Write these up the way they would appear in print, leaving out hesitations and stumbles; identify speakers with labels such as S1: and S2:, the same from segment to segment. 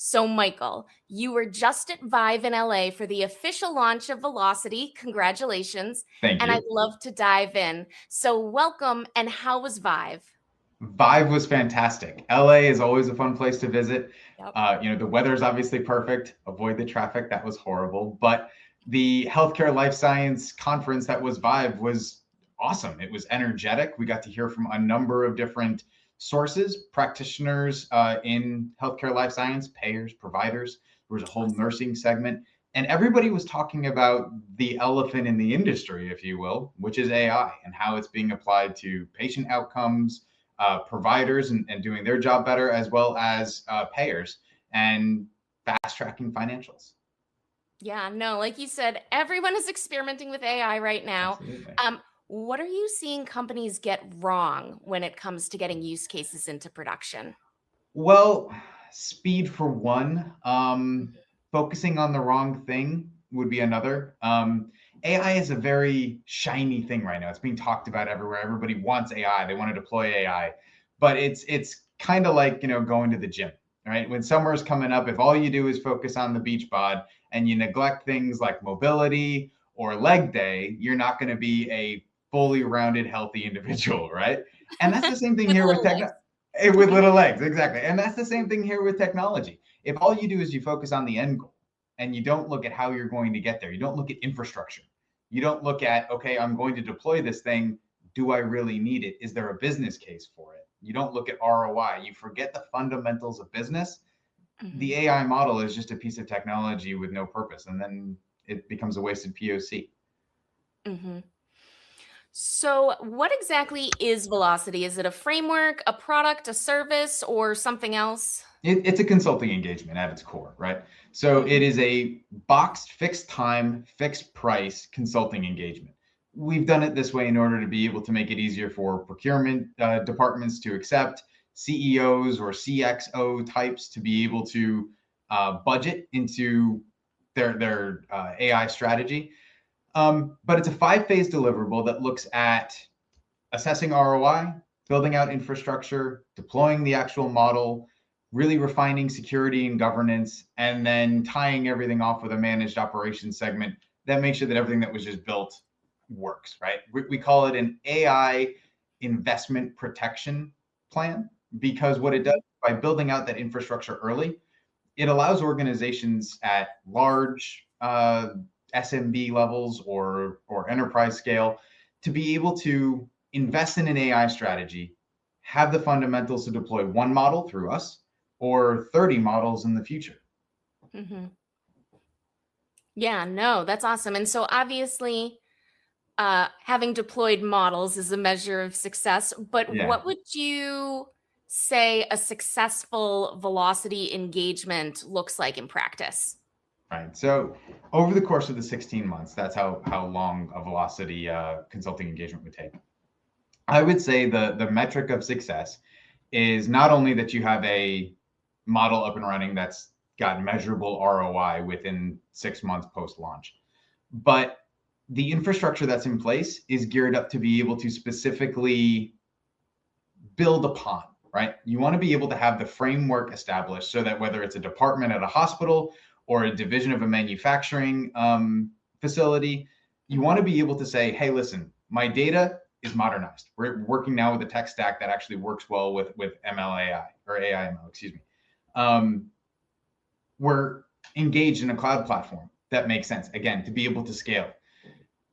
S1: So, Michael, you were just at ViVE in LA for the official launch of Velocity. Congratulations.
S2: Thank
S1: And I'd
S2: you.
S1: love to dive in. So, welcome. And how was ViVE?
S2: ViVE was fantastic. LA is always a fun place to visit.
S1: Yep.
S2: The weather's obviously perfect. Avoid the traffic. That was horrible. But the healthcare life science conference that was ViVE was awesome. It was energetic. We got to hear from a number of different sources, practitioners in healthcare life science, payers, providers. There was a whole
S1: Awesome.
S2: nursing segment. And everybody was talking about the elephant in the industry, if you will, which is AI and how it's being applied to patient outcomes, providers and doing their job better, as well as payers and fast tracking financials.
S1: Yeah, no, like you said, everyone is experimenting with AI right now.
S2: Absolutely.
S1: What are you seeing companies get wrong when it comes to getting use cases into production?
S2: Well, speed for one. Focusing on the wrong thing would be another. AI is a very shiny thing right now. It's being talked about everywhere. Everybody wants AI. They want to deploy AI, but it's kind of like going to the gym, right? When summer's coming up, if all you do is focus on the beach bod and you neglect things like mobility or leg day, you're not going to be a fully rounded, healthy individual, right? And that's the same thing
S1: With
S2: here with
S1: little
S2: tech.
S1: legs.
S2: With little legs, exactly. And that's the same thing here with technology. If all you do is you focus on the end goal and you don't look at how you're going to get there, you don't look at infrastructure, you don't look at, okay, I'm going to deploy this thing. Do I really need it? Is there a business case for it? You don't look at ROI. You forget the fundamentals of business. The
S1: Mhm.
S2: AI model is just a piece of technology with no purpose. And then it becomes a wasted POC.
S1: Mhm. So, what exactly is Velocity? Is it a framework, a product, a service, or something else?
S2: It's a consulting engagement at its core, right? So it
S1: Mhm.
S2: is a boxed, fixed time, fixed price consulting engagement. We've done it this way in order to be able to make it easier for procurement departments to accept, CEOs or CXO types to be able to budget into their AI strategy. But it's a 5 phase deliverable that looks at assessing ROI, building out infrastructure, deploying the actual model, really refining security and governance, and then tying everything off with a managed operations segment that makes sure that everything that was just built works, right? We call it an AI investment protection plan because what it does
S1: Mhm.
S2: by building out that infrastructure early, it allows organizations at large SMB levels or enterprise scale to be able to invest in an AI strategy, have the fundamentals to deploy one model through us or 30 models in the future.
S1: Mhm. Yeah, no, that's awesome. And so obviously, having deployed models is a measure of success, but
S2: Yeah.
S1: what would you say a successful velocity engagement looks like in practice?
S2: Right. So over the course of the 16 months, that's how long a velocity consulting engagement would take. I would say the metric of success is not only that you have a model up and running that's got measurable ROI within 6 months post launch, but the infrastructure that's in place is geared up to be able to specifically build upon, right? You want to be able to have the framework established so that whether it's a department at a hospital or a division of a manufacturing facility, you want
S1: Mhm.
S2: to be able to say, hey, listen, my data is modernized. We're working now with a tech stack that actually works well with MLAI or AIML, excuse me. Um, we're engaged in a cloud platform that makes sense, again, to be able to scale.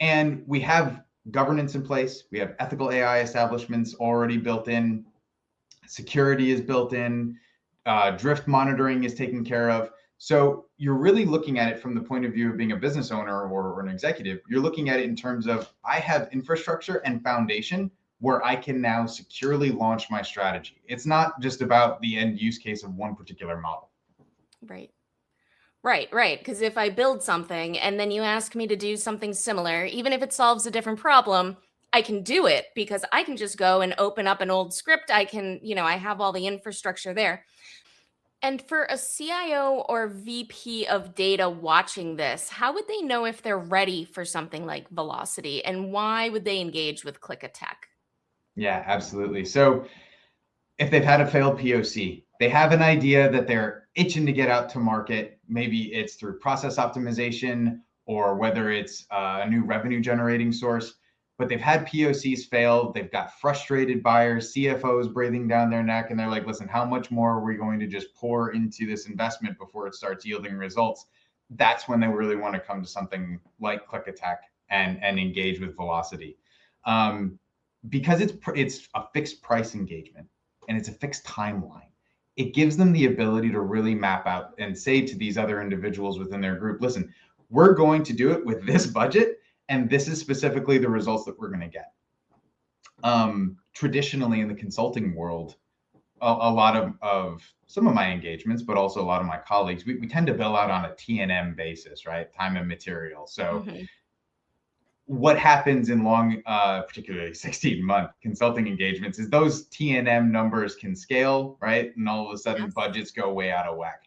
S2: And we have governance in place. We have ethical AI establishments already built in. Security is built in, drift monitoring is taken care of. So you're really looking at it from the point of view of being a business owner or an executive. You're looking at it in terms of I have infrastructure and foundation where I can now securely launch my strategy. It's not just about the end use case of one particular model.
S1: Right. Right, right. Because if I build something and then you ask me to do something similar, even if it solves a different problem, I can do it because I can just go and open up an old script. I can, I have all the infrastructure there. And for a CIO or VP of data watching this, how would they know if they're ready for something like Velocity and why would they engage with Klika Tach?
S2: Yeah, absolutely. So if they've had a failed POC, They have an idea that they're itching to get out to market. Maybe it's through process optimization or whether it's a new revenue generating source, but they've had POCs fail. They've got frustrated buyers, CFOs breathing down their neck, and they're like, listen, how much more are we going to just pour into this investment before it starts yielding results? That's when they really want to come to something like Klika Tach and engage with Velocity. Because it's a fixed price engagement and it's a fixed timeline, it gives them the ability to really map out and say to these other individuals within their group, listen, we're going to do it with this budget, and this is specifically the results that we're going to get. Traditionally in the consulting world, a lot of some of my engagements, but also a lot of my colleagues, we tend to bill out on a T&M basis, right? Time and material. So what happens in long, particularly 16-month consulting engagements is those T&M numbers can scale, right? And all of a sudden budgets go way out of whack.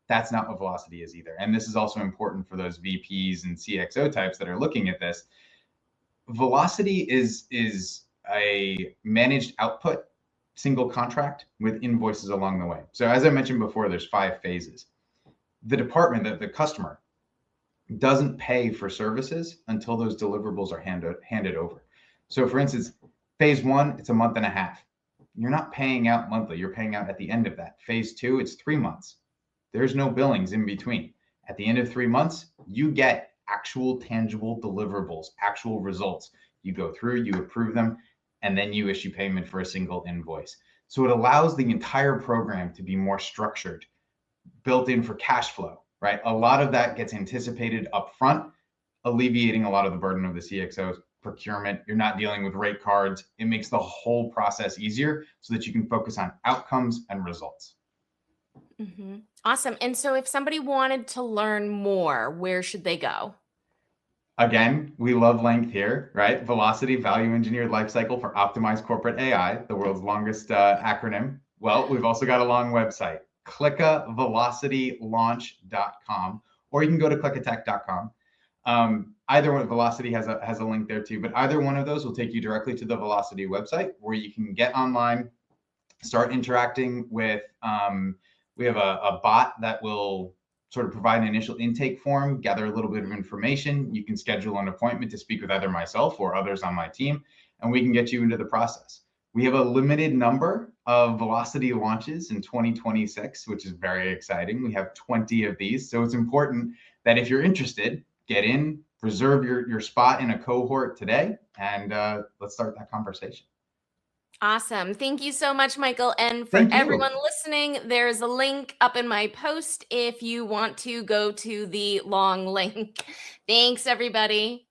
S2: That's not what Velocity is either. And this is also important for those VPs and CXO types that are looking at this. Velocity is a managed output single contract with invoices along the way. So as I mentioned before, there's 5 phases. The department, the customer, doesn't pay for services until those deliverables are handed over. So for instance, phase 1, it's a month and a half. You're not paying out monthly, you're paying out at the end of that. Phase 2, it's 3 months. There's no billings in between. At the end of 3 months, you get actual tangible deliverables, actual results. You go through, you approve them, and then you issue payment for a single invoice. So it allows the entire program to be more structured, built in for cash flow, right? A lot of that gets anticipated upfront, alleviating a lot of the burden of the CXO procurement. You're not dealing with rate cards. It makes the whole process easier so that you can focus on outcomes and results.
S1: Awesome. And so if somebody wanted to learn more, where should they go?
S2: Again, we love length here, right? Velocity, Value Engineered Lifecycle for Optimized Corporate AI, the world's longest acronym. Well, we've also got a long website, klikavelocitylaunch.com, or you can go to klikatach.com. Either one, Velocity has a link there too, but either one of those will take you directly to the Velocity website where you can get online, start interacting with, we have a bot that will sort of provide an initial intake form, gather a little bit of information. You can schedule an appointment to speak with either myself or others on my team, and we can get you into the process. We have a limited number of Velocity launches in 2026, which is very exciting. We have 20 of these. So it's important that if you're interested, get in, reserve your spot in a cohort today, and let's start that conversation.
S1: Awesome. Thank you so much, Michael. And for everyone listening, there's a link up in my post if you want to go to the long link. Thanks, everybody.